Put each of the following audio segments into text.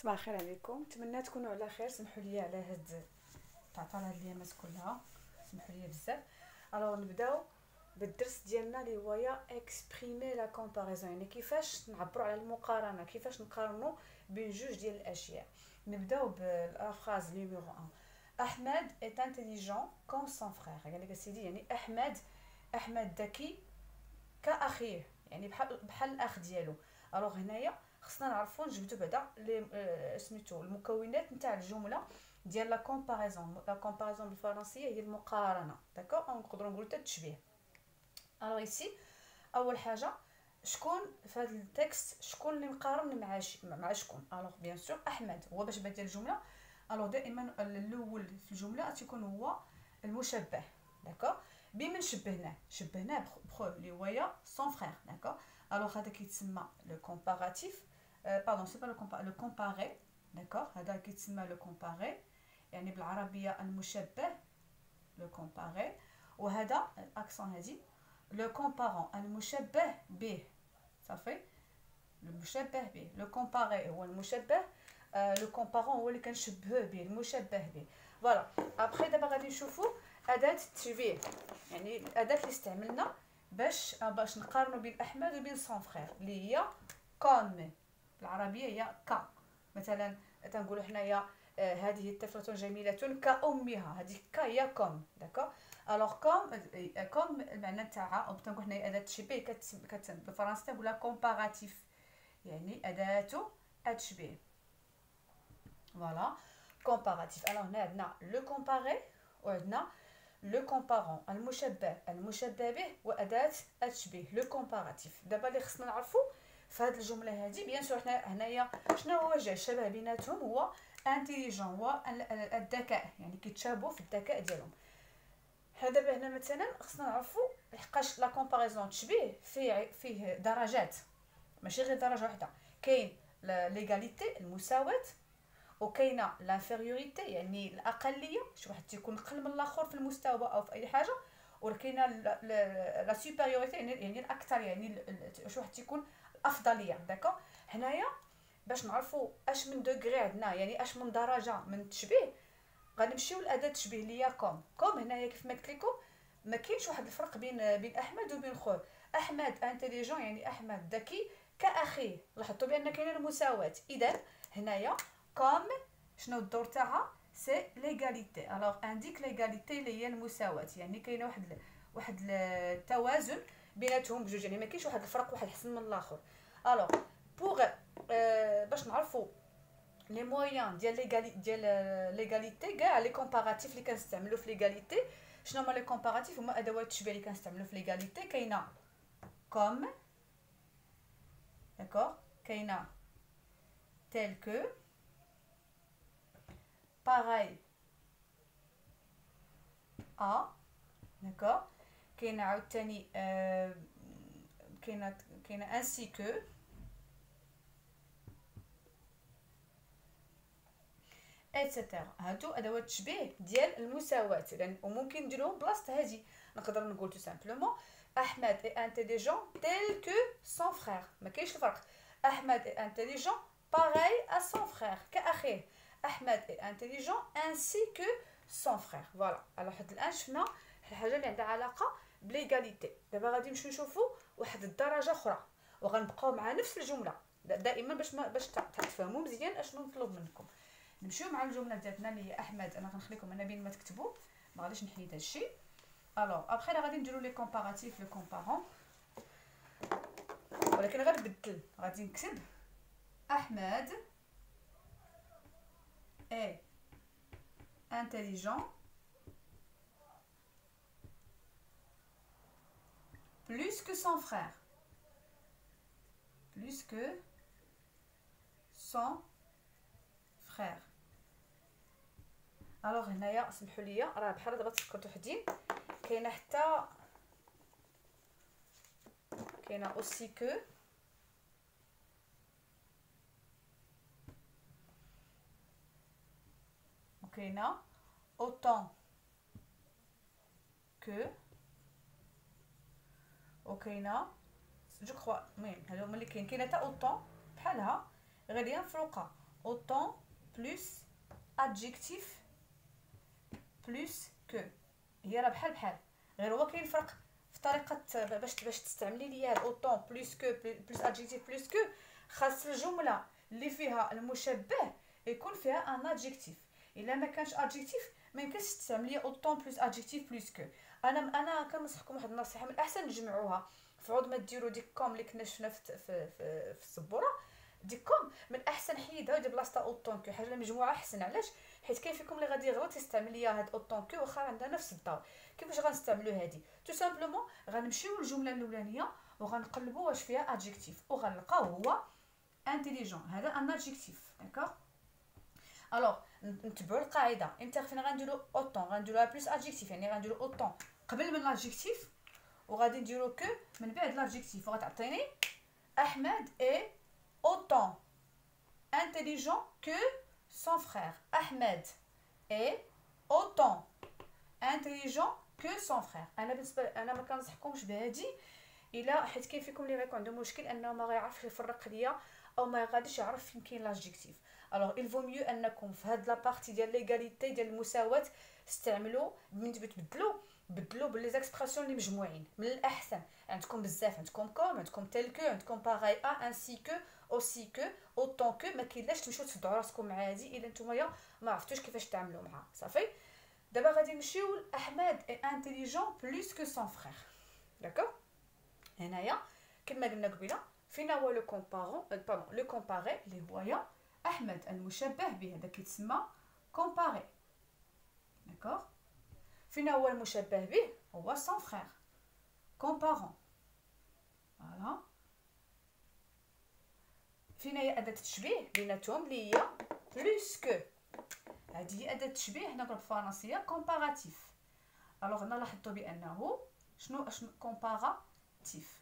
صباح الخير عليكم، نتمنى تكونوا على خير. سمحوا لي على هاد التعطيل هاد الايامات كلها، سمحوا لي بزاف. الوغ نبداو بالدرس ديالنا اللي هو اكسبريمي لا كومباريزون، يعني كيفاش نعبروا على المقارنه، كيفاش نقارنوا بين جوج ديال الاشياء. نبداو بالفراز نيميرو 1. احمد est intelligent comme son frère. قال لك سيدي يعني احمد ذكي كاخيه، يعني بحال الاخ ديالو. الوغ هنايا خصنا نعرفوا نجبدوا بعدا سميتو المكونات نتاع الجمله ديال لا كومباريزون. لا كومباريزون بالفرنسيه هي المقارنه، داكوغ، او نقدروا نقولوا حتى التشبيه. الوغ ايسي اول حاجه، شكون في هذا التكست، شكون اللي مقارن مع شكون؟ الوغ بيان سور احمد هو باش بدا الجمله. الوغ دائما الاول في الجمله تيكون هو المشبه، داكوغ. بمن شبهناه بخو اللي هو سون فرير، داكوغ. الوغ هذا كيتسمى لو كومباراتيف، باردون سي با لو كومباري، داكوغ. هذا كيتسمى لو كومباري، يعني بالعربيه المشبه، لو كومباري. وهذا الاكسون هذه لو كومبارون، المشبه به، صافي، المشبه به. لو كومباري هو المشبه، لو كومبارون هو اللي كنشبهوه به، المشبه به. فوالا. ابخي دابا غادي نشوفوا اداه التشبيه، يعني الاداه اللي استعملنا باش نقارنوا بين احمد وبين سون فرير، اللي هي كوم. بالعربيه هي كا. مثلا تنقولوا حنايا هذه الطفله جميله كامها، هذه كا هي كوم، داكوغ. الوغ كوم المعنى تاعها، او تنقول حنايا اداه التشبيه بالفرنسيه تنقولها كومباراتيف، يعني اداه التشبيه. فوالا، كومباراتيف. الوغ هنا عندنا لو كومباري وعندنا لو كومبارون، المشبه به، واداه التشبيه لو كومباراتيف. دابا اللي خصنا نعرفوا في هذه الجمله هذه، بيان سور هنايا شنو هو وجه الشبه بيناتهم؟ هو انتيليجون، هو الذكاء، يعني كيتشابهوا في الذكاء ديالهم. دابا هنا مثلا خصنا نعرفوا لحقاش لا كومباريزون تشبيه فيه درجات، ماشي غير درجه واحده. كاين ليغاليتي، المساواه، وكاينه لانفيريوريتي، يعني الاقليه، شي واحد تيكون اقل من الاخر في المستوى او في اي حاجه. وكاينه لا سوبيريوريتي، يعني الاكثر، يعني شي واحد تيكون الافضليه، داكوغ. هنايا باش نعرفوا اش من دوغري عندنا، يعني اش من درجه من التشبيه، غنمشيو لاداه التشبيه اللي هي كوم. هنايا كيف ما قلت لكم ما كاينش واحد الفرق بين احمد وبين خوه. احمد انتيليجون، يعني احمد ذكي كاخيه. لاحظتوا بان كاينه المساواه. اذا هنايا كوم شنو الدور تاعها؟ سي ليغاليتي. الوغ انديك ليغاليتي اللي هي المساواه، يعني كاينه واحد التوازن بيناتهم بجوج، يعني ما كاينش واحد الفرق واحد احسن من الاخر. الوغ بوغ باش نعرفوا لي مويان ديال ليغاليتي، كاع لي كومباراتيف اللي كنستعملوا في ليغاليتي. شنو هما لي كومباراتيف؟ هما ادوات التشبيه اللي كنستعملوا في ليغاليتي. كاينه كوم، داكوغ، كاينه تيل كو، باغاي ا، داكوغ. كاينه عاوتاني كاينه انسي كو، ايتترا. هادو ادوات التشبيه ديال المساواه، لان وممكن نديروهم بلاصه هادي. نقدر نقول تو سامبلومون احمد اي انتيليجون تيل كو سون فرير، ما كاينش الفرق. احمد اي انتيليجون باغاي ا سون فرير، كاخيه. احمد اي انتيليجون انسي كو سون فرير. فوالا. على حد الان شفنا الحاجه اللي عندها علاقه بليغاليتي. دابا غادي نمشيو نشوفوا واحد الدرجه اخرى، وغنبقاو مع نفس الجمله دائما باش تفهموا مزيان اشنو نطلب منكم. نمشيو مع الجمله ديالنا اللي هي احمد. انا غنخليكم هنا بين ما تكتبوا، ما غاديش نحيد هادشي. الوغ ابخي غادي نديروا لي كومباراتيف، لو كومبارون، ولكن غير نبدل. غادي نكتب احمد اي intelligent plus que son frère, plus que son frère. الوغ هنايا سمحوا لي راه بحال دابا تفكرت وحدين، كاينه حتى كاينه اوسي كو، وكاينه autant que، وكاينه جو كخوا. المهم هادو هما اللي كاين. كاينه حتى autant بحالها غير مفروقه، autant plus adjectif plus que. هي راه بحال بحال، غير هو كاين فرق في طريقه باش تستعملي ليا autant plus que plus adjectif plus que. خاص الجمله اللي فيها المشبه يكون فيها ان adjectif. الا ما كانش adjectif ما يمكنش تستعملي autant plus adjectif plus que. انا كنصحكم واحد النصيحه، من الاحسن تجمعوها في عوض ما ديروا ديك كوم اللي كنا شفنا في السبوره. ديك كوم من الاحسن حيدها ودير بلاصتها اوطون كو، حاجه مجموعه احسن. علاش؟ حيت كاين فيكم اللي غادي يغلط يستعمل ليا هاد اوطون كو واخا عندها نفس الدار. كيفاش غنستعملوا هادي؟ تو سامبلومون غنمشيو للجمله الاولانيه وغنقلبوا واش فيها ادجيكتيف وغنلقاو هو انتيليجون. هذا ان ادجيكتيف. داكوغ. الوغ نتبعوا القاعده. امتى فين غنديروا اوطون؟ غنديروها بلس ادجيكتيف، يعني غنديروا اوطون قبل من l'adjectif وغادي نديرو كو من بعد l'adjectif. وغتعطيني احمد اي autant intelligent que son frère. احمد اي autant intelligent que son frère. انا بالنسبه انا ما كنصحكمش بهادي الا حيت كاين فيكم اللي غيكون عنده مشكل انه ما غيعرفش يفرق ليا او ما غاديش يعرف فين كاين l'adjectif. الوغ il vaut mieux انكم في هاد لابارتي ديال ليغاليتي ديال المساواه استعملوا من بدلوا باللي زيكسبرسيون اللي مجموعين. من الاحسن عندكم بزاف، عندكم كوم، عندكم تيل كو، عندكم باغاي ا، انسي كو، اوسي كو، اوطون كو. ما كاينلاش تمشيو تفدعوا راسكم عادي الا نتوما ما عرفتوش كيفاش تعاملوا معها. صافي. دابا غادي نمشيو لاحمد اي انتيليجون بلوس كو سون فرير. داكوغ. هنايا كما قلنا قبيله فينا هو لو كومبارون باردون لو كومباري اللي هو احمد المشبه به، هذا كيتسمى كومباري. داكوغ. فينا هو المشبه به هو سون فرير كومبارون. فوالا. فينا هي اداه التشبيه بيناتهم اللي هي بلوس كو. هذه هي اداه التشبيه هنا بالفرنسيه كومباراتيف. الوغ هنا لاحظتوا بانه شنو كومباراتيف.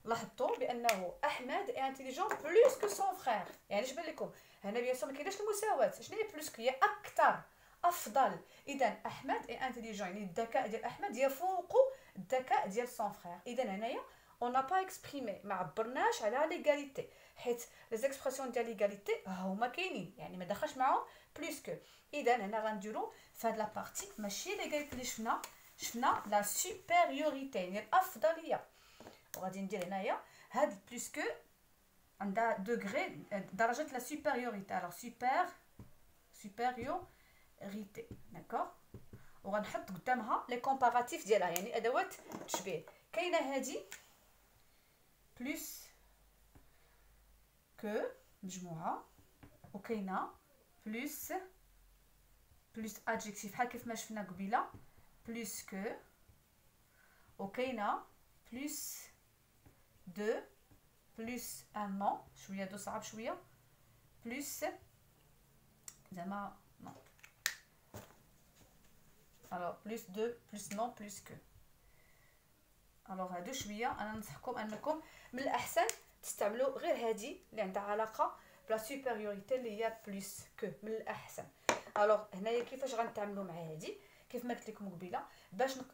لاحظتوا بانه احمد اي انتيليجون بلوس كو سون فرير. يعني اش بان لكم هنا بيان سور ما كايناش المساواه. شنو هي بلوس كو؟ هي اكثر، افضل. اذا احمد اي انتيليجون يعني الذكاء ديال احمد يفوق الذكاء ديال سون فرير. اذا هنايا اون نا با اكسبريمي، ما عبرناش على ليغاليتي، حيت لي زيكسبرسيون ديال ليغاليتي هما كاينين، يعني ما دخلش معاهم بلوس كو. اذا هنا غنديرو في هاد لابارتي ماشي ليغاليتي اللي شفنا لا سوبيريوريتي يعني الافضليه. وغادي ندير هنايا هاد بلوس كو عندها دوغري درجه لا سوبيريوريتي. الوغ سوبيريوريتي. داكوغ. وغنحط قدامها لي كومباراتيف ديالها يعني ادوات التشبيه. كاينه هادي بلوس كو مجموعه، وكاينه بلوس ادجيكتيف بحال كيف ما شفنا قبيله بلوس كو، وكاينه بلوس دو بلوس ان نون. شويه دو صعب شويه. بلوس زعما نون. الوغ بلوس دو بلوس نون بلوس كو. الوغ هادو شويه انا ننصحكم انكم من الاحسن تستعملوا غير هادي اللي عندها علاقه بلا سوبيريوريتي اللي هي بلوس كو من الاحسن. الوغ هنايا كيفاش غنتعاملوا مع هادي؟ كيف ما قلت لكم قبيله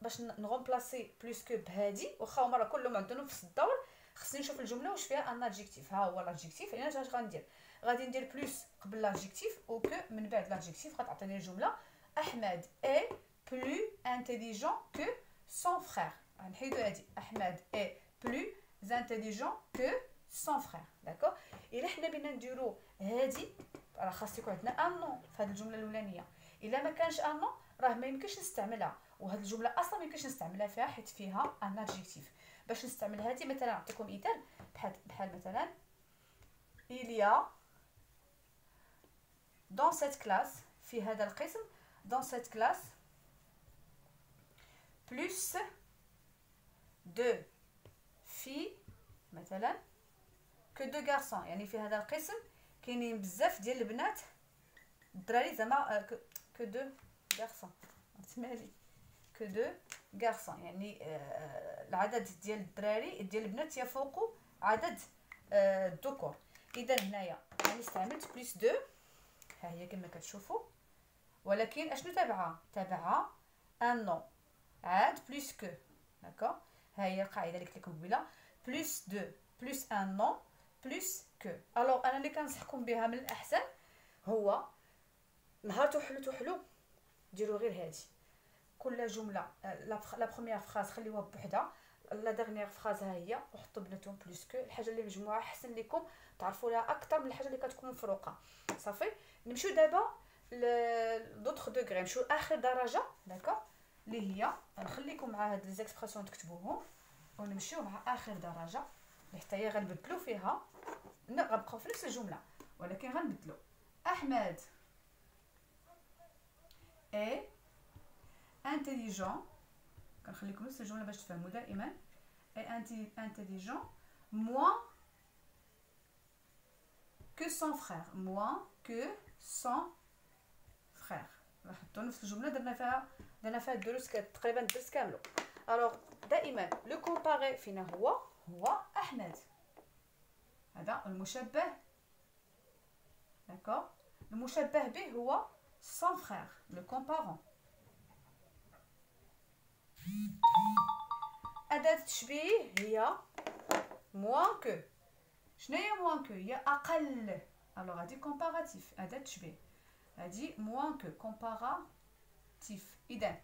باش نغومبلاسي بلوس كو بهادي، واخا هما راه كلهم عندهم نفس الدور. خصني نشوف الجمله واش فيها ان ادجيكتيف. ها هو لادجيكتيف. يعني اش غندير؟ غادي ندير بلوس قبل لادجيكتيف وكو من بعد لادجيكتيف. غتعطيني الجمله احمد اي بلو انتيليجون كو سون فرير. غنحيدو هادي احمد اي بلو انتيليجون كو سون فرير. داكوغ. الا حنا بينا نديرو هادي راه خاص يكون عندنا ان نون في هاد الجمله الاولانيه. الا ما كانش ان نون راه ما يمكنش نستعملها، وهاد الجمله اصلا ما يمكنش نستعملها فيها حيت فيها ان ادجيكتيف. باش نستعمل هذه مثلا نعطيكم مثال بحال مثلا il y a dans cette classe في هذا القسم dans cette classe plus de filles مثلا que de garçons. يعني في هذا القسم كاينين بزاف ديال البنات الدراري زعما que de garçons. تسمعلي que de garçons يعني العدد ديال الدراري ديال البنات يفوق عدد الذكور. اذا هنايا انا استعملت بلس دو، ها هي كما كتشوفوا، ولكن اشنو تابعها ان نون عاد بلس كو. داكوغ. ها هي القاعده اللي قلت لكم قبيله بلس دو بلس ان نون بلس كو. الوغ انا اللي كنصحكم بها من الاحسن هو نهار توحلو ديروا غير هادي. كل جمله لا بروميير فراز خليوها بوحدها، لا دغنيير فراز ها هي، وحطوا بناتهم بلوس كو. الحاجه اللي مجموعه احسن لكم تعرفوا لها اكثر من الحاجه اللي كتكون مفروقه. صافي نمشيو دابا لدوطخ دوغري، نمشيو اخر درجه داكوغ اللي هي نخليكم مع هاد لي زيكسبرسيون تكتبوهم، ونمشيو مع اخر درجه اللي حتى هي غنبدلو فيها. غنبقاو في نفس الجمله ولكن غنبدلو. احمد اي انتيليجون، كنخليكم نفس الجمله باش تفهموا دائما. اي انتيليجون moins que son frère، moins que son frère. نحطوا نفس الجمله درنا فيها الدروس تقريبا الدرس كامل. الوغ دائما لو كومباري فينا هو احمد، هذا المشبه داكوغ. المشبه به هو son frère، le comparant. أداة التشبيه هي moins que. شنو هي moins que؟ هي أقل. ألوغ هادي كومباراتيف، أداة تشبيه هادي moins que كومباراتيف. إذا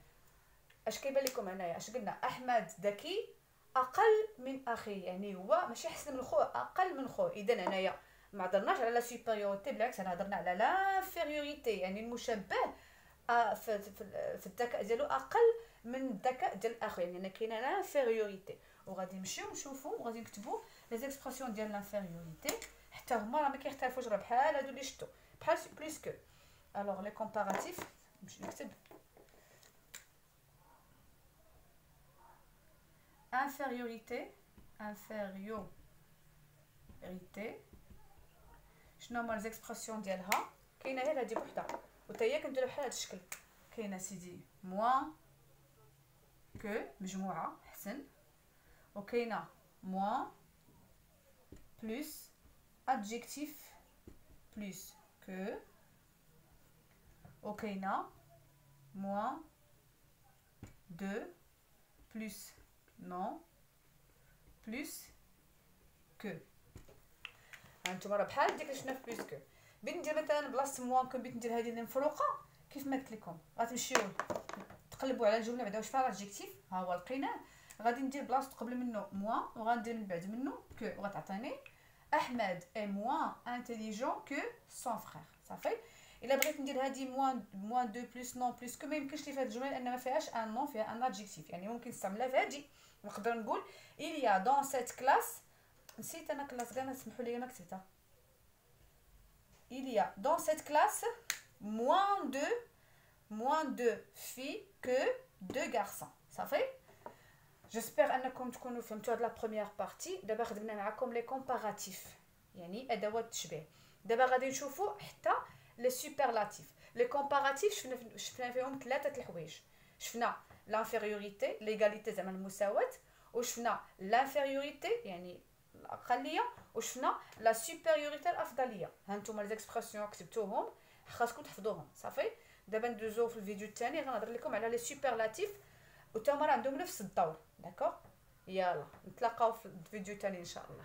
اش كيبان لكم هنايا؟ اش قلنا؟ أحمد ذكي أقل من أخيه، يعني هو ماشي أحسن من خوه، أقل من خوه. إذا هنايا ما هضرناش على لا سوبيريوريتي، بالعكس انا هضرنا على لانفيريوريتي، يعني المشبه في الذكاء ديالو اقل من الذكاء ديال الاخر، يعني كاينه لانفيريوريتي. وغادي نمشيو نشوفوا وغادي نكتبوا لي زيكسبرسيون ديال لانفيريوريتي، حتى هما راه ما كيختلفوش، راه بحال هادو اللي شفتوا، بحال بليس كو. الوغ لي كومباراتيف نمشي نكتب انفيريوريتي. شنو هما ليزيكسبرسيون ديالها؟ كاينه غير هادي بوحدها، وتا هي كنديرها بحال هاد الشكل. كاينه سيدي موان كو مجموعه حسن، وكاينه موان بلس ادجيكتيف بلس كو، وكاينه موان دو بلس نون بلس كو. هانتوما راه بحال ديك اللي شفنا في بلس كو. بغيت ندير مثلا بلاصه موان كو، بغيت ندير هذه اللي مفروقه كيف ما قلت لكم. غتمشيو تقلبوا على الجمله بعدا واش فيها لادجيكتيف، ها هو لقيناه. غادي ندير بلاصه قبل منه موان، وغندير من بعد منه كو، وغتعطيني احمد اي موان انتيليجون كو سون فخير. صافي. الا بغيت ندير هذه موان دو بلس نون بلس كو، ما يمكنش لي في هذه الجمله لان ما فيهاش ان نون، فيها ان ادجيكتيف، يعني ممكن نستعملها في هذه. نقدر نقول il y a dans cette classe، نسيت انا كلاس كاع، سمحوا لي ما كتبتها. il y a dans cette classe moins de filles que de garçons. صافي. جيسبر انكم تكونوا فهمتوا هاد لا بروميير بارتي. دابا خدمنا معكم لي كومباراتيف، يعني ادوات التشبيه. دابا غادي نشوفوا حتى لي سوبرلاتيف. لي كومباراتيف شفنا فيهم ثلاثه الحوايج. شفنا لانفيريوريتي، ليغاليتي زعما المساواه، وشفنا لانفيريوريتي يعني الاقليه، وشفنا لا سوبيريوريتي الافضليه. ها نتوما لي زيكسبرسيون كتبتوهم، خاصكم تحفظوهم. صافي. دابا ندوزو في الفيديو الثاني غنهضر لكم على لي سوبرلاتيف، وتا هما عندهم نفس الدور. داكوغ. يلا نتلاقاو في الفيديو الثاني ان شاء الله.